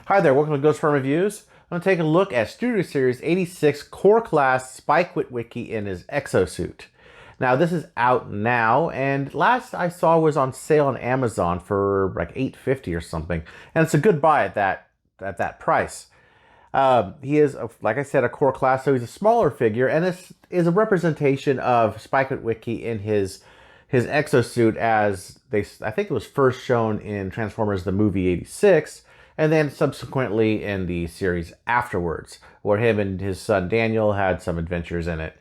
Hi there, welcome to GhostPrime Reviews. I'm going to take a look at Studio Series 86 Core Class Spike Witwicky in his exo-suit. Now this is out now, and last I saw was on sale on Amazon for like $8.50 or something, and it's a good buy at that price. He is, like I said, a core class, so he's a smaller figure, and this is a representation of Spike Witwicky in his exosuit as I think it was first shown in Transformers the movie 86, and then subsequently in the series afterwards, where him and his son Daniel had some adventures in it.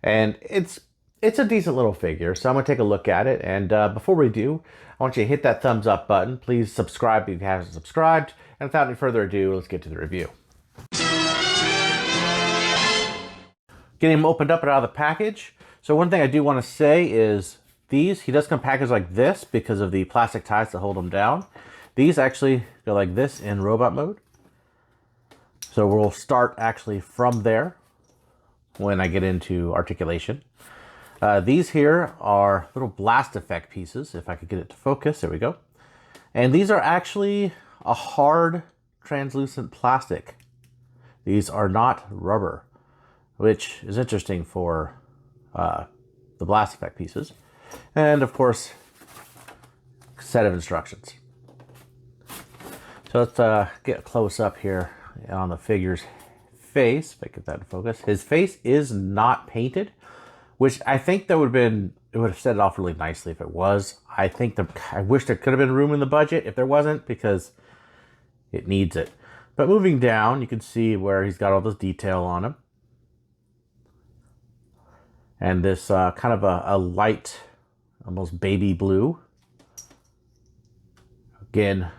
And it's a decent little figure, so I'm going to take a look at it. And before we do, I want you to hit that thumbs up button. Please subscribe if you haven't subscribed. And without any further ado, let's get to the review. Getting him opened up and out of the package. So one thing I do want to say is he does come packaged like this because of the plastic ties to hold him down. These actually go like this in robot mode. So we'll start actually from there when I get into articulation. These here are little blast effect pieces. If I could get it to focus, there we go. And these are actually a hard translucent plastic. These are not rubber, which is interesting for the blast effect pieces. And of course, set of instructions. So let's get close up here on the figure's face. If I get that in focus. His face is not painted, which I think it would have set it off really nicely if it was. I wish there could have been room in the budget if there wasn't, because it needs it. But moving down, you can see where he's got all this detail on him. And this kind of a light, almost baby blue. Again,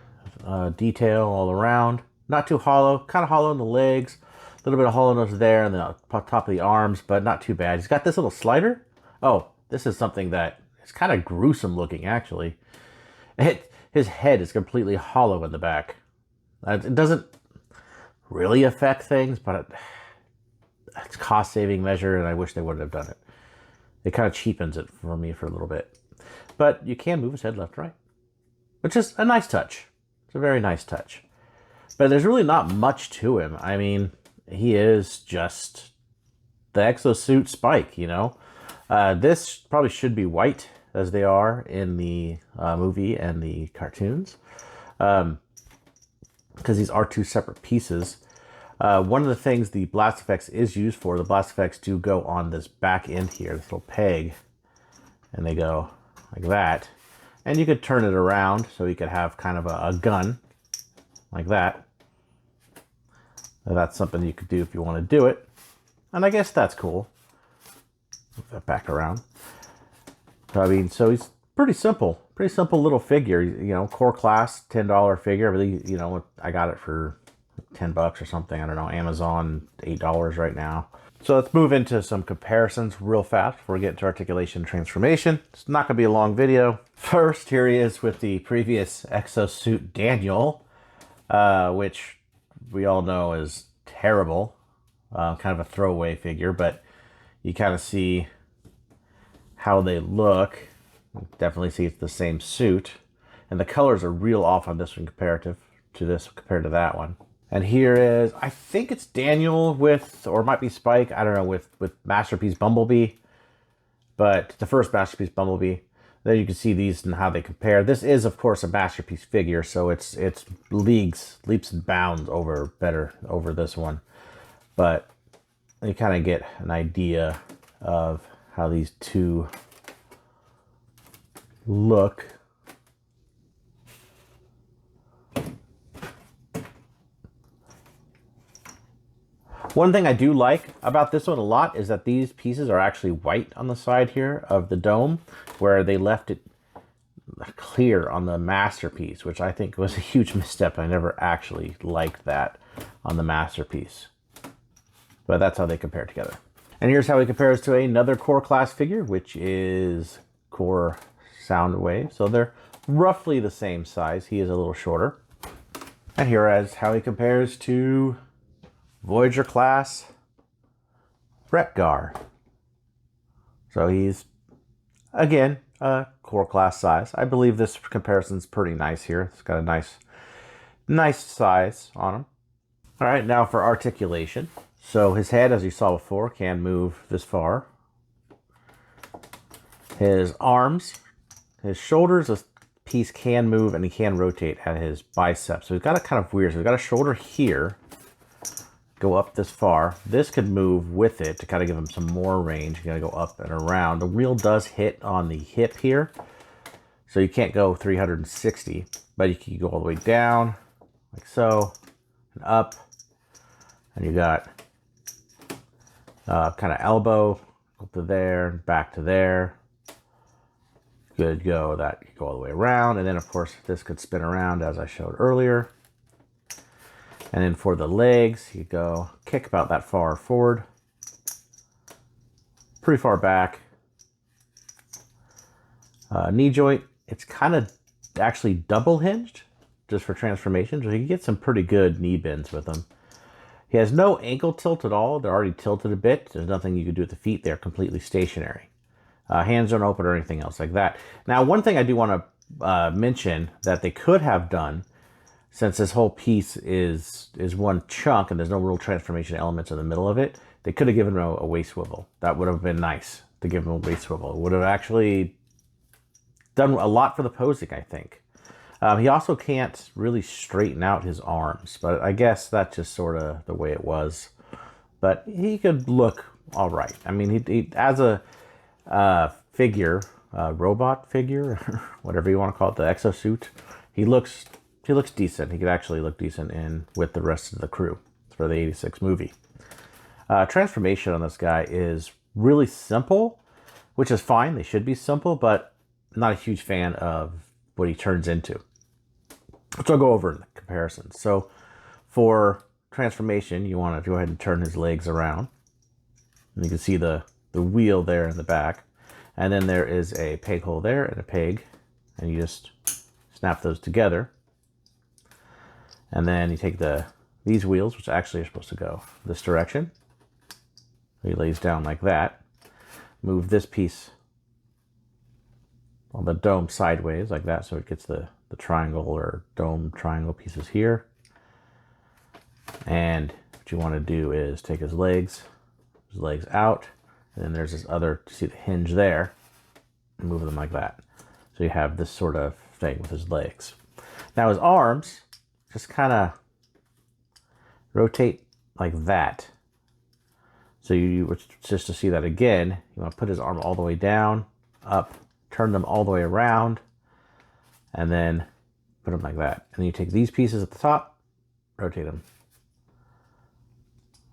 detail all around. Not too hollow, kind of hollow in the legs. A little bit of hollowness there and the top of the arms, but not too bad. He's got this little slider. Oh, this is something that is kind of gruesome looking, actually. His head is completely hollow in the back. It doesn't really affect things, but it's a cost-saving measure, and I wish they wouldn't have done it. It kind of cheapens it for me for a little bit. But you can move his head left, right, which is a nice touch. It's a very nice touch. But there's really not much to him. I mean, he is just the exosuit Spike, you know. This probably should be white, as they are in the movie and the cartoons, because these are two separate pieces. One of the things the blast effects is used for, the blast effects do go on this back end here, this little peg, and they go like that. And you could turn it around so you could have kind of a gun like that. Now that's something you could do if you want to do it. And I guess that's cool. Move that back around. So, I mean, so he's pretty simple little figure. You know, core class, $10 figure. I believe, you know, I got it for $10 or something. I don't know, Amazon, $8 right now. So let's move into some comparisons real fast before we get into articulation and transformation. It's not going to be a long video. First, here he is with the previous exosuit Daniel, which we all know is terrible. Kind of a throwaway figure, but you kind of see how they look. Definitely see it's the same suit. And the colors are real off on this one compared to that one. And here is, I think it's Daniel with, or it might be Spike, I don't know, with Masterpiece Bumblebee. But the first Masterpiece Bumblebee. There you can see these and how they compare. This is, of course, a Masterpiece figure, so it's leaps and bounds over this one. But you kind of get an idea of how these two look. One thing I do like about this one a lot is that these pieces are actually white on the side here of the dome, where they left it clear on the Masterpiece, which I think was a huge misstep. I never actually liked that on the Masterpiece. But that's how they compare together. And here's how he compares to another core class figure, which is Core Soundwave. So they're roughly the same size. He is a little shorter. And here is how he compares to Voyager class Retgar. So he's, again, core class size. I believe this comparison's pretty nice here. It's got a nice Nice size on him. All right, now for articulation. So his head, as you saw before, can move this far. His arms, his shoulders, this piece can move and he can rotate at his biceps. So he's got it kind of weird. So he's got a shoulder here, go up this far. This could move with it to kind of give him some more range. You gotta go up and around. The wheel does hit on the hip here, so you can't go 360, but you can go all the way down, like so, and up. And you got kind of elbow up to there, back to there. Good go. That could go all the way around. And then, of course, this could spin around as I showed earlier. And then for the legs, you go kick about that far forward, pretty far back. Knee joint, it's kind of actually double hinged just for transformation. So you can get some pretty good knee bends with them. He has no ankle tilt at all. They're already tilted a bit. There's nothing you can do with the feet. They're completely stationary. Hands don't open or anything else like that. Now, one thing I do want to mention that they could have done, since this whole piece is one chunk and there's no real transformation elements in the middle of it, they could have given him a waist swivel. That would have been nice to give him a waist swivel. It would have actually done a lot for the posing, I think. He also can't really straighten out his arms, but I guess that's just sort of the way it was. But he could look all right. I mean, he as a figure, robot figure, whatever you want to call it, the exo-suit, he looks decent. He could actually look decent in with the rest of the crew for the 86 movie. Transformation on this guy is really simple, which is fine. They should be simple, but I'm not a huge fan of what he turns into. So I'll go over the comparisons. So for transformation, you want to go ahead and turn his legs around. And you can see the wheel there in the back. And then there is a peg hole there and a peg. And you just snap those together. And then you take these wheels, which actually are supposed to go this direction. He lays down like that. Move this piece on the dome sideways like that, so it gets the triangle or dome triangle pieces here. And what you want to do is take his legs out, and then there's this other, see the hinge there, and move them like that. So you have this sort of thing with his legs. Now his arms just kind of rotate like that. So just to see that again, you want to put his arm all the way down, up, turn them all the way around, and then put them like that. And then you take these pieces at the top, rotate them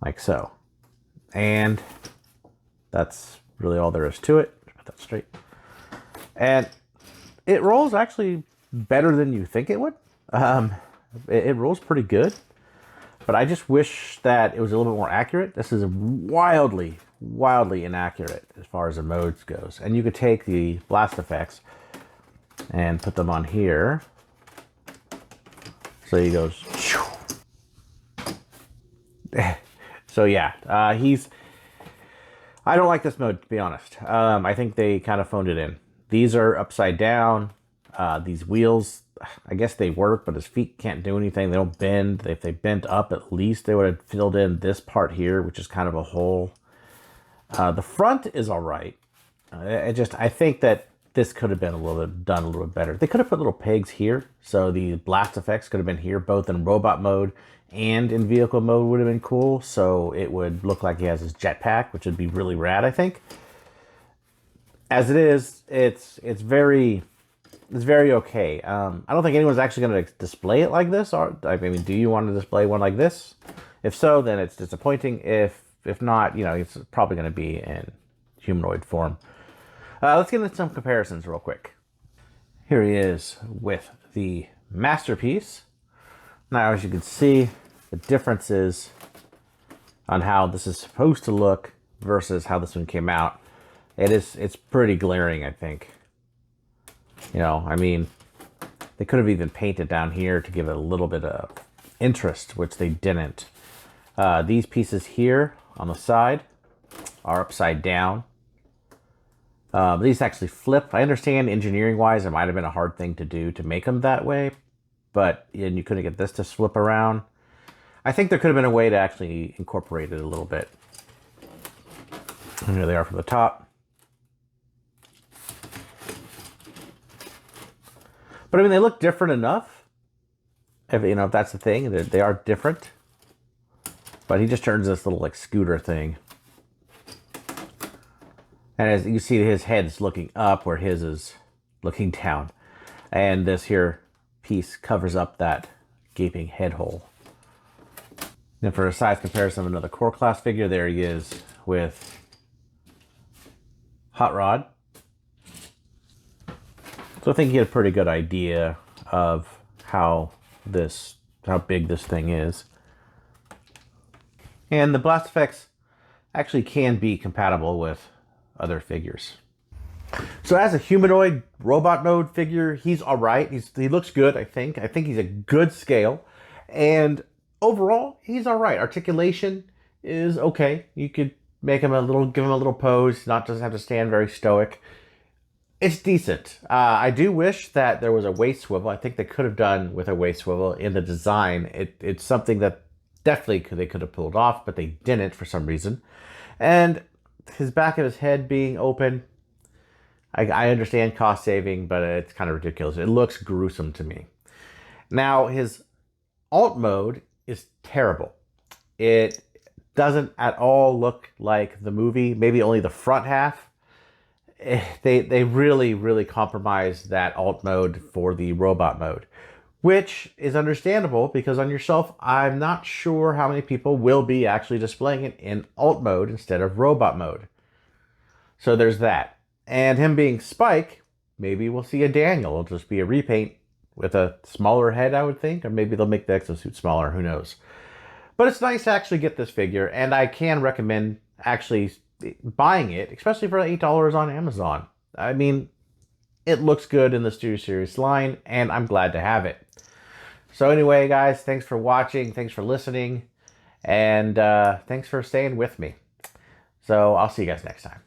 like so. And that's really all there is to it. Put that straight. And it rolls actually better than you think it would. It rolls pretty good, but I just wish that it was a little bit more accurate. This is wildly inaccurate as far as the modes goes. And you could take the blast effects and put them on here. So he goes. So yeah, I don't like this mode, to be honest. I think they kind of phoned it in. These are upside down. These wheels, I guess they work, but his feet can't do anything. They don't bend. If they bent up, at least they would have filled in this part here, which is kind of a hole. The front is all right. I think that this could have been done a little bit better. They could have put little pegs here, so the blast effects could have been here, both in robot mode and in vehicle mode would have been cool. So it would look like he has his jetpack, which would be really rad, I think. As it is, it's very okay. I don't think anyone's actually going to display it like this. I mean, do you want to display one like this? If so, then it's disappointing. If not, it's probably going to be in humanoid form. Let's get into some comparisons real quick. Here he is with the Masterpiece. Now, as you can see, the differences on how this is supposed to look versus how this one came out. It's pretty glaring, I think. I mean, they could have even painted down here to give it a little bit of interest, which they didn't. These pieces here on the side are upside down. These actually flip. I understand engineering-wise, it might have been a hard thing to do to make them that way. but and you couldn't get this to flip around. I think there could have been a way to actually incorporate it a little bit. And here they are from the top. But I mean, they look different enough. If that's the thing, they are different. But he just turns this little like scooter thing. And as you see, his head's looking up where his is looking down. And this here piece covers up that gaping head hole. And for a size comparison of another core class figure, there he is with Hot Rod. So I think you get a pretty good idea of how big this thing is. And the blast effects actually can be compatible with other figures. So as a humanoid robot mode figure, he's all right. He looks good, I think. I think he's a good scale. And overall, he's all right. Articulation is okay. You could give him a little pose, doesn't have to stand very stoic. It's decent. I do wish that there was a waist swivel. I think they could have done with a waist swivel in the design. It's something that definitely they could have pulled off, but they didn't for some reason. And his back of his head being open, I understand cost saving, but it's kind of ridiculous. It looks gruesome to me. Now, his alt mode is terrible. It doesn't at all look like the movie, maybe only the front half. They really compromised that alt mode for the robot mode, which is understandable because on your shelf, I'm not sure how many people will be actually displaying it in alt mode instead of robot mode. So there's that. And him being Spike, maybe we'll see a Daniel. It'll just be a repaint with a smaller head, I would think, or maybe they'll make the exosuit smaller, who knows. But it's nice to actually get this figure, and I can recommend actually buying it, especially for $8 on Amazon. I mean, it looks good in the Studio Series line, and I'm glad to have it. So anyway, guys, thanks for watching, thanks for listening, and thanks for staying with me. So I'll see you guys next time.